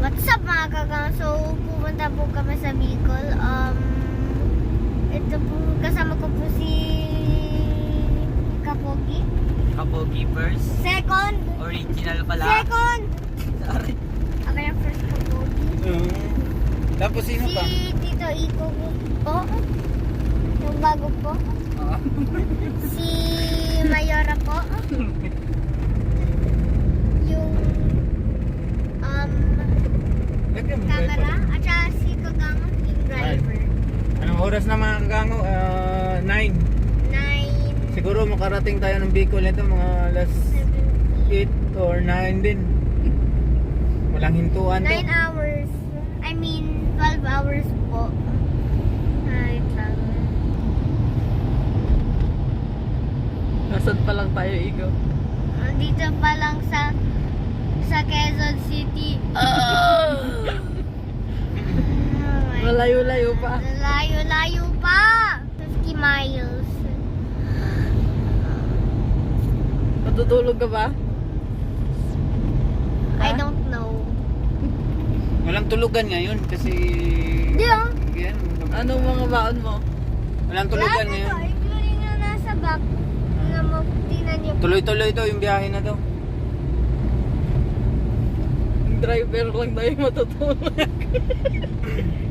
What's up mga kagang? So, pumunta po kami sa Bicol. Ito po, kasama ko po si Kapogi. Kapogi first. Second! Original pala. Second! Sorry. Ako yung first Kapogi. Tapos sino pa? Si Tito Iko po. Yung bago po. Si Mayora po. Yung camera. At saka si Kagang, yung driver. Anong oras na mga kagango? 9. 9, Siguro makarating tayo ng Bicol nito mga alas 8 or 9 din. Walang hintuan 9 to. hours. I mean, 12 hours po. Ay, lang. Nasaan pa lang tayo, Igo? Dito pa lang sa Quezon City. Malayo-layo pa. Layo-layo pa. 50 miles. Matutulog ka ba? I don't know. Walang tulugan ngayon kasi... Di ah. Yan, Anong mga baon mo? walang tulugan ngayon. Including na nasa back. Na mo, tingnan niyo. Tuloy-tuloy to yung biyahe na to. Driver lang tayo matutulog.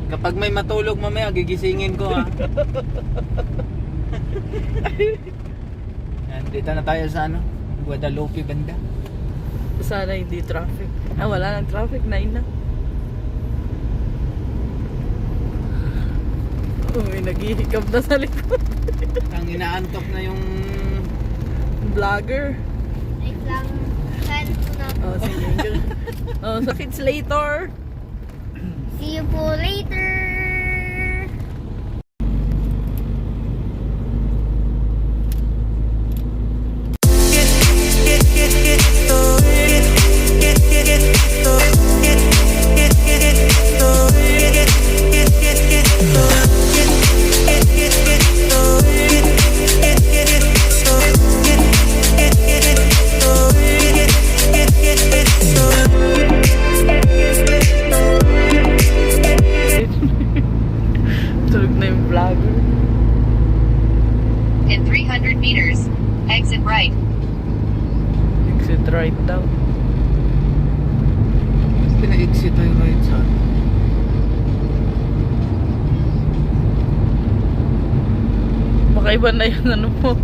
Kapag may matulog mamaya, gigisingin ko ha. Yan, dito na tayo sa ano, Guadalupe banda. Sana hindi traffic. Wala nang traffic. 9 na. May naghihikap na sa likod. Ang inaantok na yung... Vlogger. Wait lang. Saan na? Oh, sige. So kids later. See you po later. Tulog na yung vlogger. In 300 meters, exit right. Exit right daw. Pina-exit tayo right side. Makaiba na yun ano mo.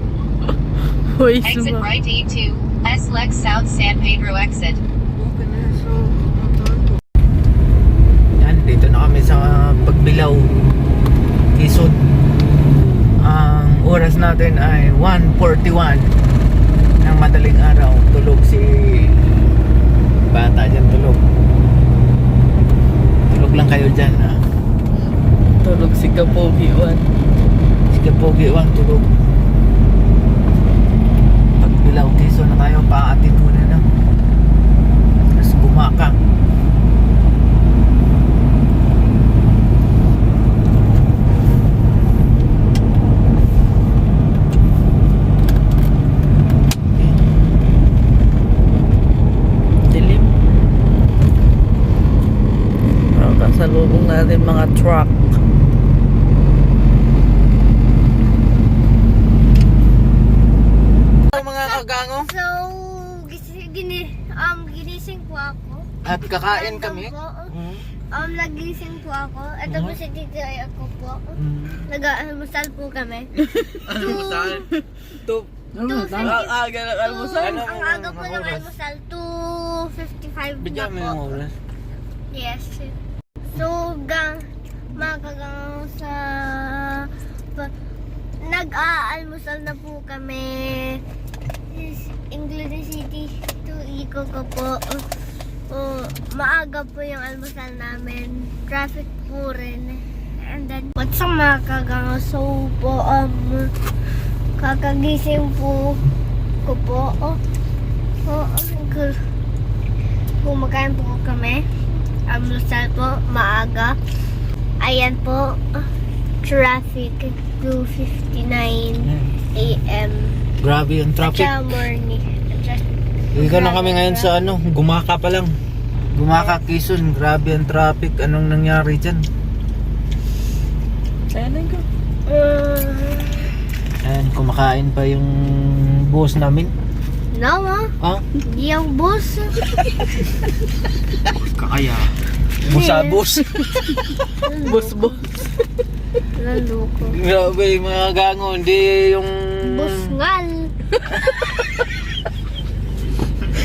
Voice Exit mo. right E2, S-Lex South San Pedro exit. Okay na, so... Yan, dito na kami sa Pagbilao, Quezon. Ang oras natin ay 1:41 ng madaling araw. Tulog si bata dyan, tulog. Tulog lang kayo dyan ha. Tulog si Kapogi 1. Si Kapogi 1 tulog. Pagbilao, Quezon na tayo, paatin muna na. Tapos bumakang. Dilim. Kasalubong natin mga truck. Mga kagango, So, ginising po ako. at kakain kami. Nagising po ako. Ito po si Tito ay ako po. Nag-almusal po kami. Almusal. Aga ng almusal. Ang aga po ng almusal, 2:55 na Bigyan mo po. yung oras. Yes. So, makagang sa... Nag-aalmusal na po kami. Including City to Iko ko po. Maaga po yung almusal namin. Traffic po rin. And then, what's up mga kagang? So po, kakagising po ko po. Kumakain po kami. Almusal po, maaga. Ayan po, traffic 2:59 AM. Grabe yung traffic. At morning. Dito na kami ngayon sa ano, Gumaka pa lang. Gumaka Quezon, grabe ang traffic. Anong nangyari dyan? Ayan ko. Ayan, kumakain pa yung boss namin. No, Ah, Di ang bus. kakaya. Busabos. Bus. Naloko. Grabe yung mga gango. Hindi yung... Busngal.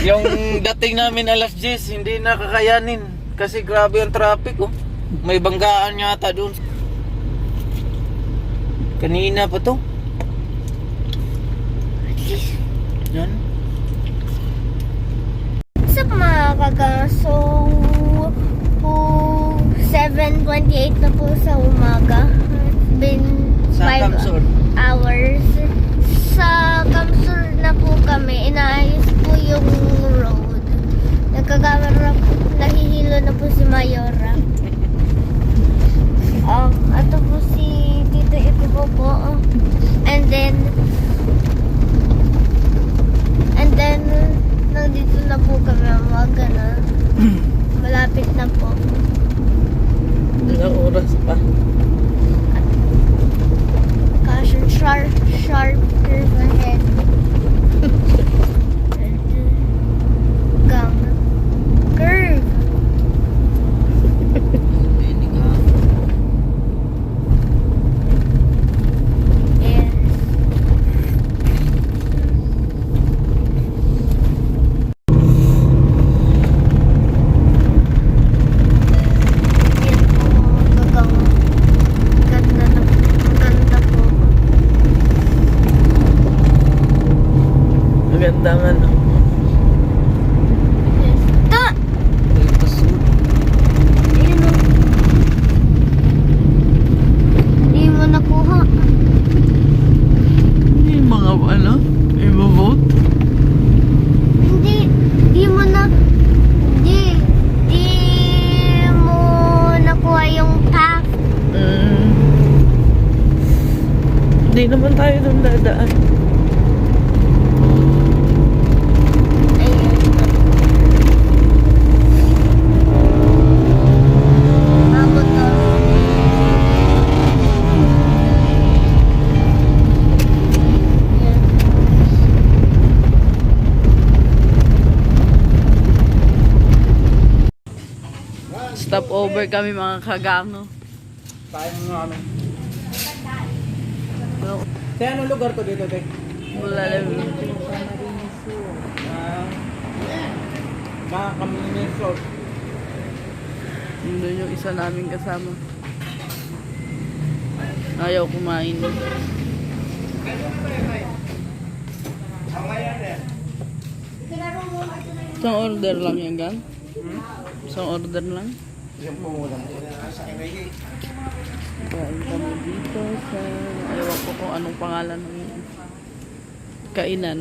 Yung dating namin alas 10, hindi nakakayanin. Kasi grabe ang traffic, oh. May banggaan yata doon. Kanina pa to. Yan. Sa mga kagang, so 7:28 na po sa umaga. It's been Sa 5 Kamsur. hours. Sa Kamsur na po kami. Inaayos po yung road. Nahihilo na po si Mayora. Ito po si Tito Ito po. And then nandito na po kami. Umaga na. Malapit na po. Ilang oras pa. Caution, sharp curve ahead. Gang. Curve. Yes. Yan po, gagang. Maganda po. Maganda nga, no? Yes. Ayun o. Hindi mo nakuha. Yung mga, ano? I-vote? Di mo nakuha yung path. Hindi naman tayo doon dadaan. Ayun. Abot na. Yan. Stop over kami mga kagango. Tayo nga kami. No, Kaya anong lugar to dito, Tek? wala lang. Mga Kaminisot. Doon yung isa namin kasama. Ayaw kumain. Isang order lang yan, Gang? Isang order lang? Yung pumulang. Kain kami dito sa... Ayaw ko kung anong pangalan ng kainan.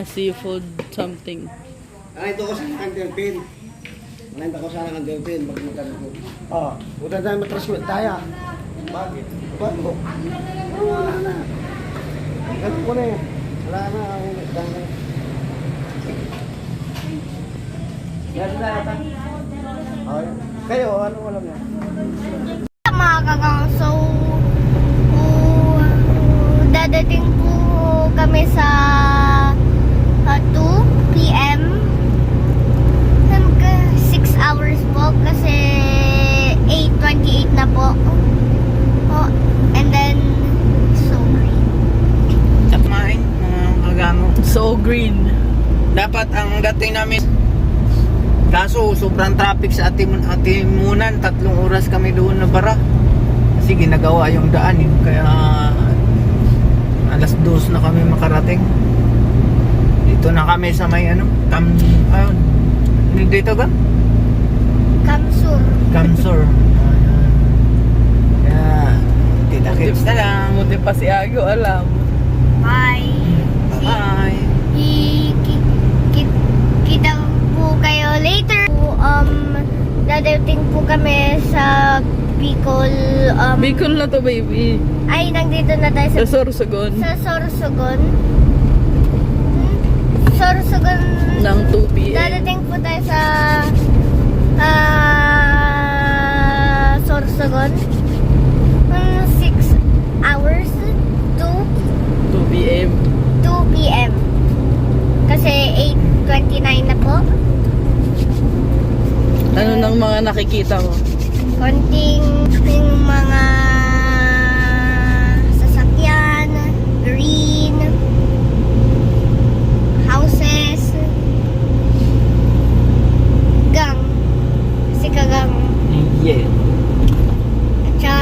Seafood something. Ito ko sana kang delphin. Nanda ko sana kang delphin. Bakit magkano ko? Oh. Udah tayo matraswit tayo. Bakit? Bago. Wala na. Ganun ko na eh. Wala na. Dahil. Yan na yata. Kayo, ano alam niya? Mga kagang, so dadating po kami sa 2 p.m. 6 hours po kasi 8:28 na po. And then so green. Kumain, mga kagango. So green. Dapat ang dating namin. Kaso sobrang traffic sa Atimunan. 3 oras kami doon na bara. Kasi ginagawa yung daan eh. Kaya alas 2 na kami makarating. Dito na kami sa may ano. Dito ka? Kamsur. Kamsur. Kaya kita-kits na lang. Buti pa si Ago, alam. Bye. Bye. Kita po kayo later. Dadating po kami sa Bicol. Bicol na to, baby. Ay, nandito na tayo Sa Sorsogon. sa Sorsogon. Sorsogon. Ng 2 p.m. Dadating po tayo sa Sorsogon. 6 hours to 2 p.m. 2 p.m. Kasi 8:29 na po. Ano nang mga nakikita ko? Konting yung mga sasakyan, green, houses, gang. Kasi kagang. Yeah. At saka,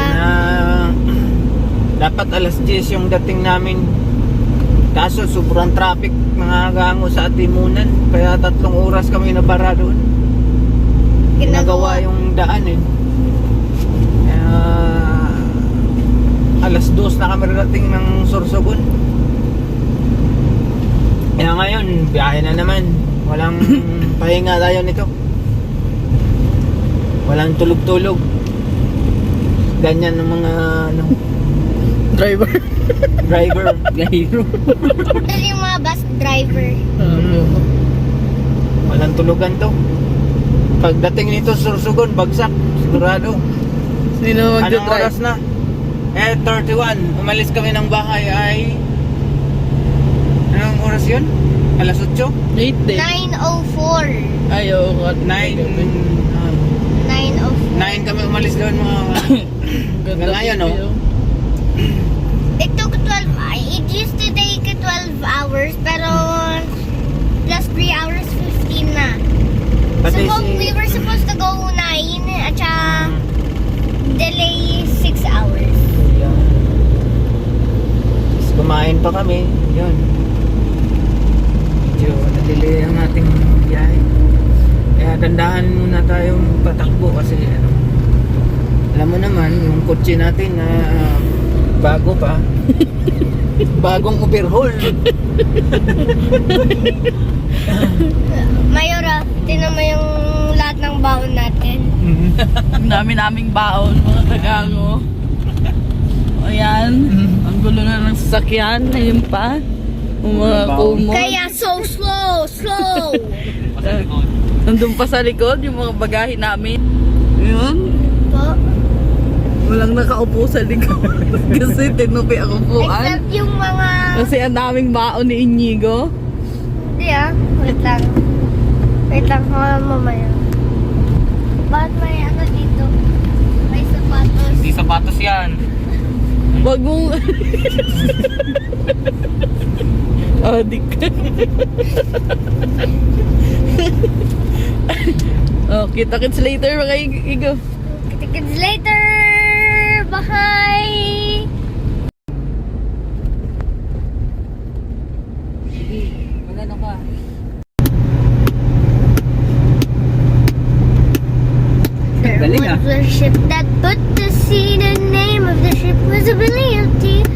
Dapat alas 10 yung dating namin. Kaso sobrang traffic mga gango sa Atimunan. Kaya 3 oras kami nabara doon. Ginagawa yung daan eh. Alas 2 na kami rating ng Sorsogon. Kaya ngayon, biyahe na naman. Walang pahinga tayo nito. Walang tulog-tulog. Ganyan ng mga Driver. driver. Driver. Dahil yung mga bus driver. Walang tulugan to. Pagdating nito Sorsogon, bagsak. Sigurado. Sino Anong mag-drive? oras na? 31. Umalis kami ng bahay ay... Anong oras yun? Alas 8? 8 din. 9:04. Ayaw ko. 9 9:04. kami umalis doon mga... Ganda Ngayon, no? video. It took 12. It used to take 12 hours, pero plus 3 hours 15 na. Pati We were supposed to go 9 at saka delay 6 hours. Yan. Tapos kumain pa kami. Yun. Medyo na-delay ang ating biyahe. Kaya dandahan muna tayong patakbo kasi ano, alam mo naman yung kotse natin na bago pa. Bagong overhaul. Mayora, tinan mo yung lahat ng baon natin. Ang dami-naming baon, mga kagango. Ayan. Ang gulo na ng sasakyan. Ayun pa. Yung mga kumot. Kaya so slow. Nandun pa sa likod, yung mga bagahe namin. Yun. Po. Walang nakaupo sa likod. Kasi tinupi ang upuan. Except yung mga... Kasi ang daming baon ni Inigo. Hindi wait lang. Wait lang, mamaya. Bakit may ano dito? May sapatos. Hindi sapatos yan. Wag mong... Adik ka. Oh, kita-kits later mga Igo. Kids later! Bye! Wala na ka. There was a ship that put to sea. The name of the ship was a Biyahing.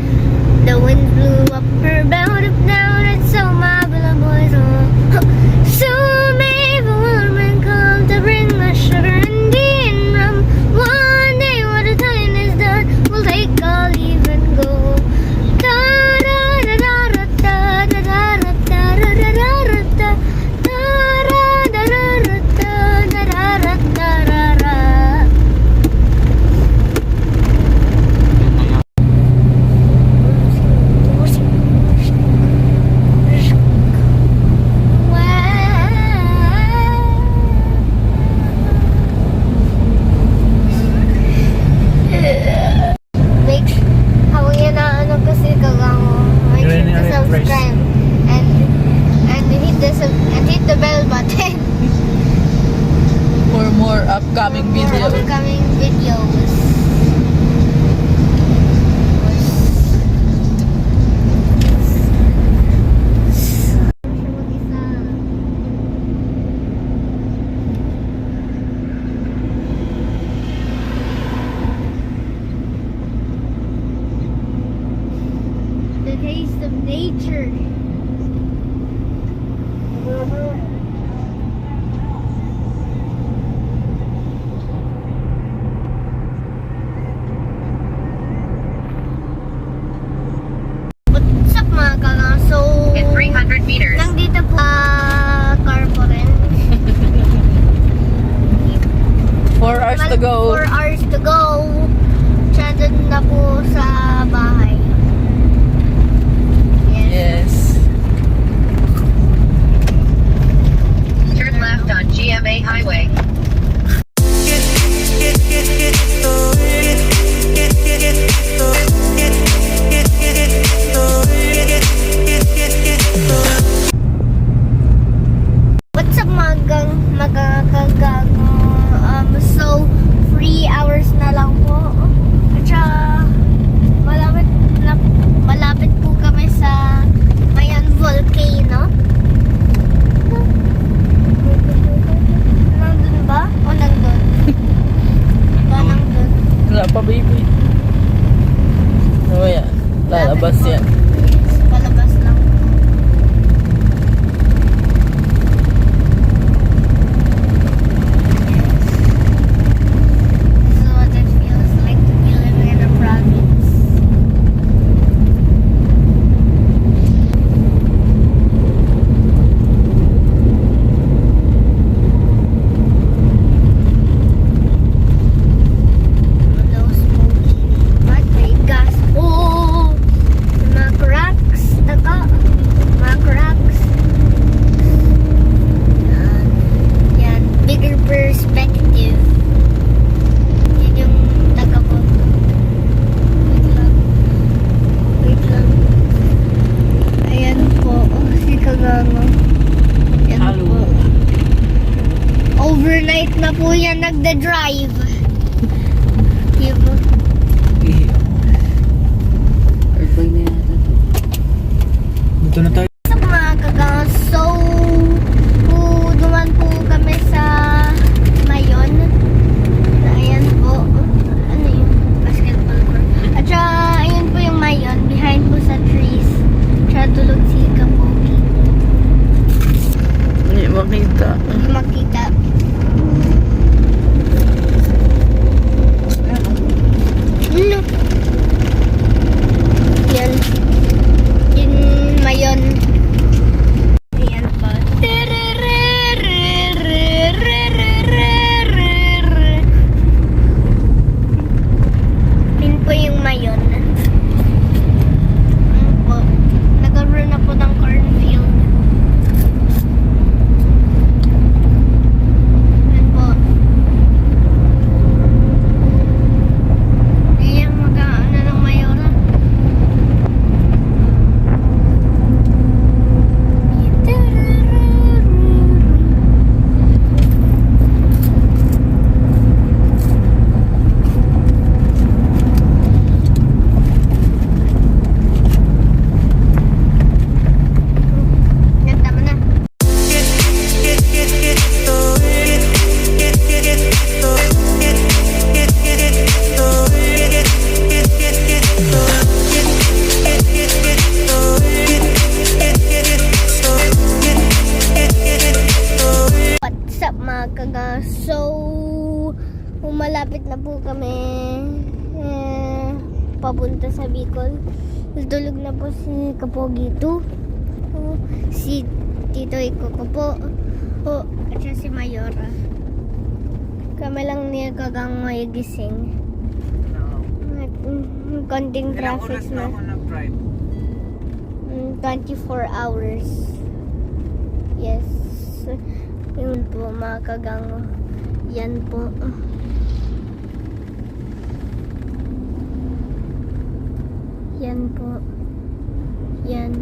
The wind blew up her bow, up down, and so my beloved boys on. Soon may the woman come to bring us sugar and tea and rum. One day when the time is done, we'll take our leave and go. Da da da da da da da da da da da da da da. Subscribe and hit the bell button For more upcoming for videos. upcoming videos. The taste of nature. What's up mga kagang? So, In 300 meters. nandito po car po rin. to go. 4 hours to go. Tsaka dun na po sa bahay. Yes. Turn left on GMA Highway. What's up magagagang so 3 hours na lang po. At saka malapit po kami sa Mayan Volcano. Nandun ba? O nandun? Ba nandun? Wala pa, baby. Oh, yan. Lalabas yan. Yes, palabas lang. This is what it feels like to be living in a province. Hello, smoky. But may gas. Oh! Mga cracks. Taka. Mga cracks. Yan. Yan. Bigger perspective. Yan yung taga po. Wait lang. Wait lang. Ayan po. Si Kagano. Yan Hello. po. Overnight na po yan nagda-drive. Yun po. Airplane na yata. Dito na tayo. Sa mga kagang, so duman po kami sa Mayon. Ayan po. Ano yun? Basketball court. At saka, ayun po yung Mayon. Behind po sa trees. Tsaka tulog si Kapogi. Hindi makita. Hindi makita. Ano? Yan. Yun Mayon. Ayan po. Yun po yung Mayon. Ano po? Nag-run na po ng cornfield. Yan po. Iyan magkaano ng Mayora. Yan, tama na. What's up mga kaga? So, malapit na po kami papunta sa Bicol. Tulog na po si Kapogi 2. Si Tito Iko po. At siya si Mayora. Kami lang niya kagang may gising. Konting Ilang traffic oras na na. ako nag-drive? 24 hours. Yes. Yun po mga kagang. Yan po. Yan po. Yan.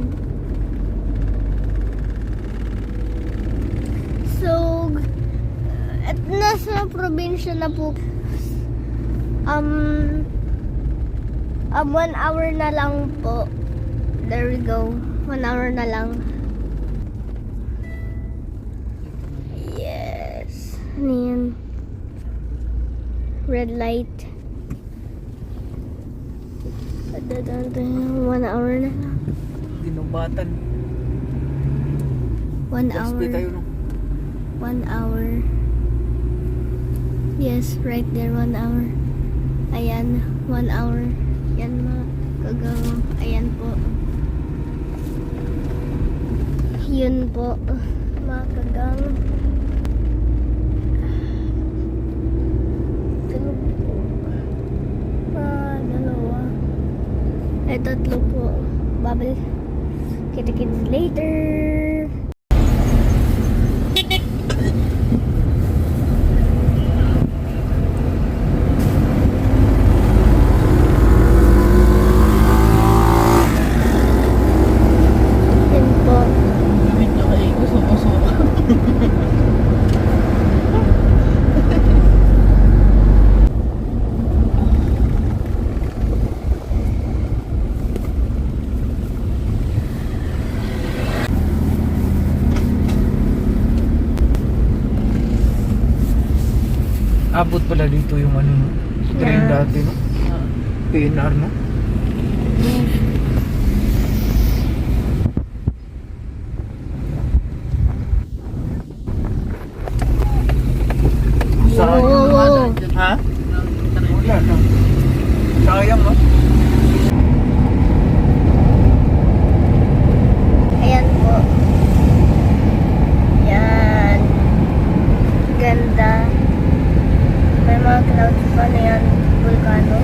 So, at nasa probinsya na po. 1 hour na lang po. There we go. 1 hour na lang. Yes. Ano yan? Red light. 1 hour na lang. Ginubatan. 1 hour. Gaspay tayo no? 1 hour. Yes, right there, 1 hour. Ayan, 1 hour. Yan mga kagawa. Ayan po. Yun po, mga kagawa. Ay, tatlo po. Bubble. Kita-kits later. Yan po. Gamit na kayo ko sa puso. Abot pala dito yung ano, no? Train Yes. dati, no? PNR, no? Saan? Wow. Ha? Wala na. Sayang, no? Ayan po. Yan. Ganda. May mga clouds pa na yan. Vulcano.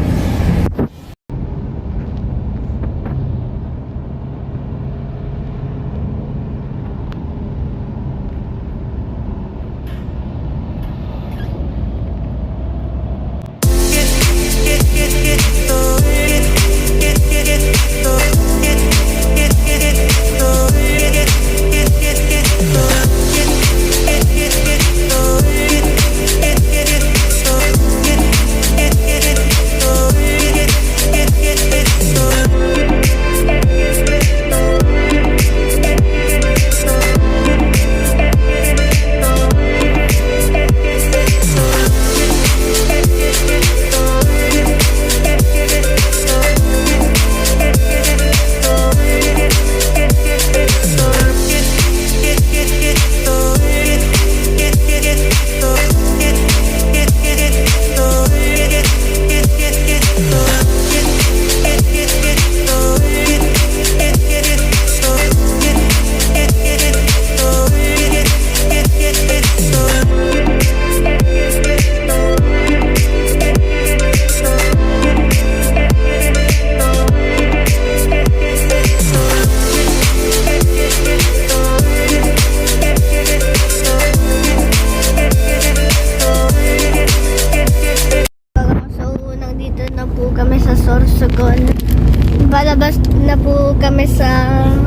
Palabas na po kami sa,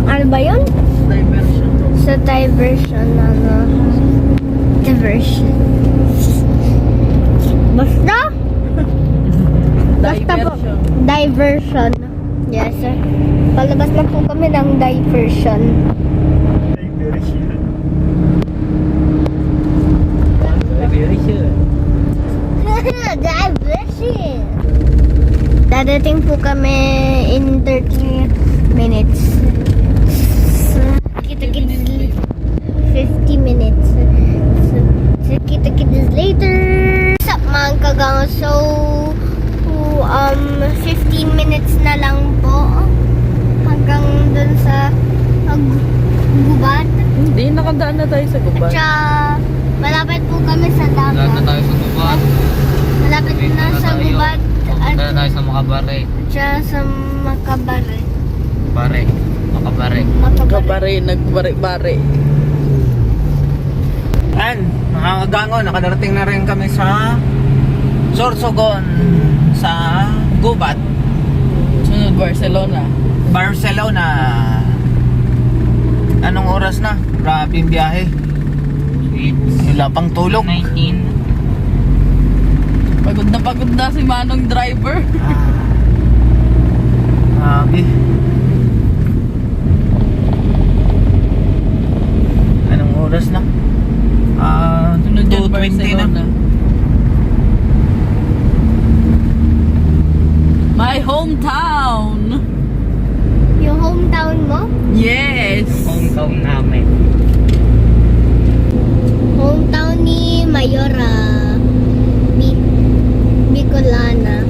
ano ba yun? Diversion. Sa diversion, ano? Diversion. Basta? Basta po. Diversion. Diversion. Yes, sir. Palabas na po kami ng diversion. Diversion. Dadating po kami in 30 minutes. Kita-kits 50 minutes. So kita-kits later. What's up mga kagang? So 15 minutes na lang po hanggang dun sa gubat. Hindi, nakadaan na tayo sa gubat. At saka, malapit po kami sa dagat. Daan na tayo sa gubat. Malapit na sa gubat. At Daan na tayo sa Makabare. saka sa Makabare. Makabare. Makabare. Kabare, nagbare-bare. And, mga kagango, nakadarating na rin kami sa Sorsogon sa Gubat, Sunod, Barcelona. Barcelona. Anong oras na? Grabe yung biyahe. Wala pang tulog. 19. Pagod na si Manong driver. Grabe. Anong oras na? Sunod yan, 2:20 na. Barcelona. My hometown! Yung hometown mo? Yes! Hometown namin. Hometown ni Mayora. Bicolana.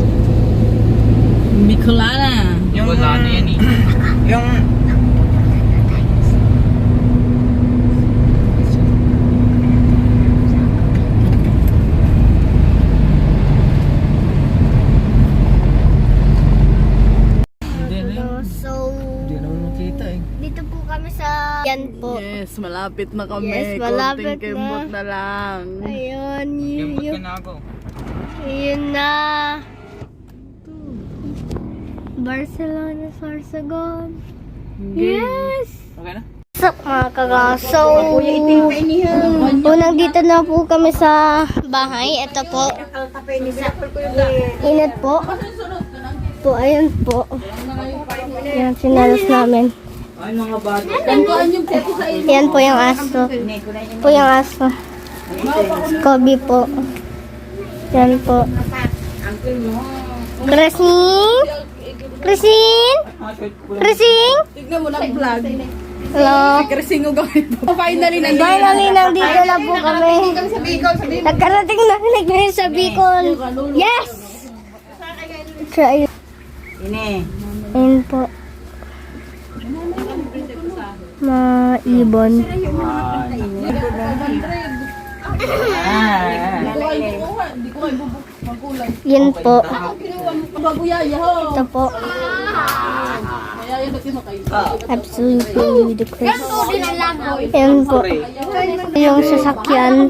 Bicolana. Wala na yan eh. Yung Yes, malapit na kami. Yes, malapit Konting na. kembot na lang. Ayun, Kembot yun. ka na ako. Ayun na. Barcelona, Sorsogon. Yes! Okay na? Sup mga kagaso. Unang dito na po kami sa bahay. Ito po. Inat po. Po, ayun po. Yan, sinalas namin. Ay, mga bata. Yan po yung aso. Po yung aso. Kobe po. Yan po. Krasing? Krasing? Krasing? Tignan mo lang vlog. Hello? Krasing o gawin mo. Finally, nandito. Finally, nandito na po kami. Nagkarating na kami ngayon sa Bicol. Yes! Try. Ayun po. Maibon. Yan po. Ito po. Absolutely ludicrous. Yan po. Yung sasakyan.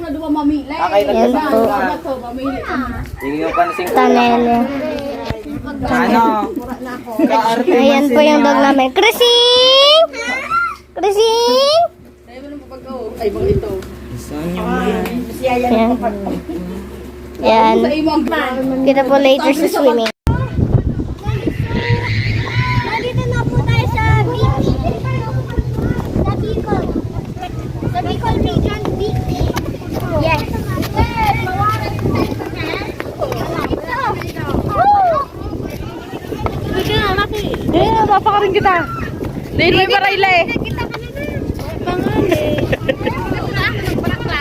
Yan po. Tanele. Ano? Ayan po yung dog namin. Krising! Krising! Ay, bang ito. Yan. Yan. Kita po later sa swimming. Nandito na po tayo sa Bicol. Sa Bicol. Sa Bicol region, Bicol. Yes. Eh, napapakarin kita. Dahil may parayle.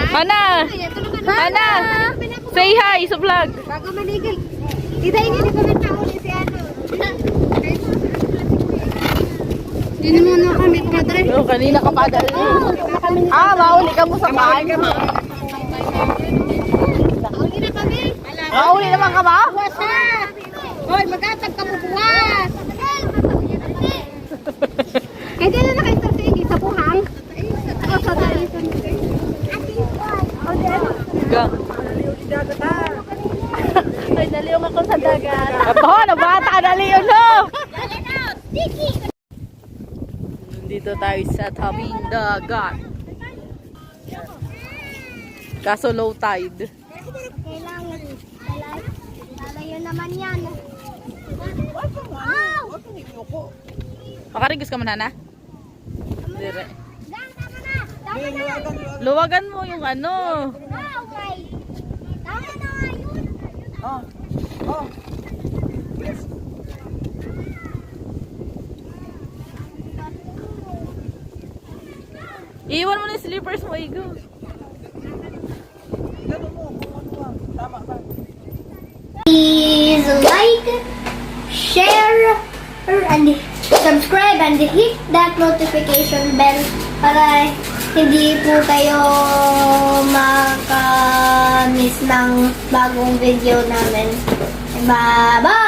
Hana! Hana! Say hi sa vlog. Bago maligay. Tita, hindi ko na taon si ano. Hindi mo na kami padre. Oh, kanina ka pa dahil. Mauli ka mo sa paan. Mauli na kami. Mauli naman ka ba? Wasa! Hoy, magkatag ka mo buwas! Eh, di na nakaisar sa inyo sa buhang. O, sa dali. Gang. Ay, naliyong ako sa dagat. Ito, nabata, naliyong no! Nandito tayo sa tabing dagat. Kaso low tide. Kailangan. Lalayo naman yan. Wow! Makarigos ka man, Hana? Dire. Tama na! Tama na! Luwagan mo yung ano. Wow, may! Tama na yun! Iwan mo na yung slippers mo, Igo. Please like, share, and subscribe and hit that notification bell para hindi po kayo maka-miss ng bagong video namin. Bye-bye!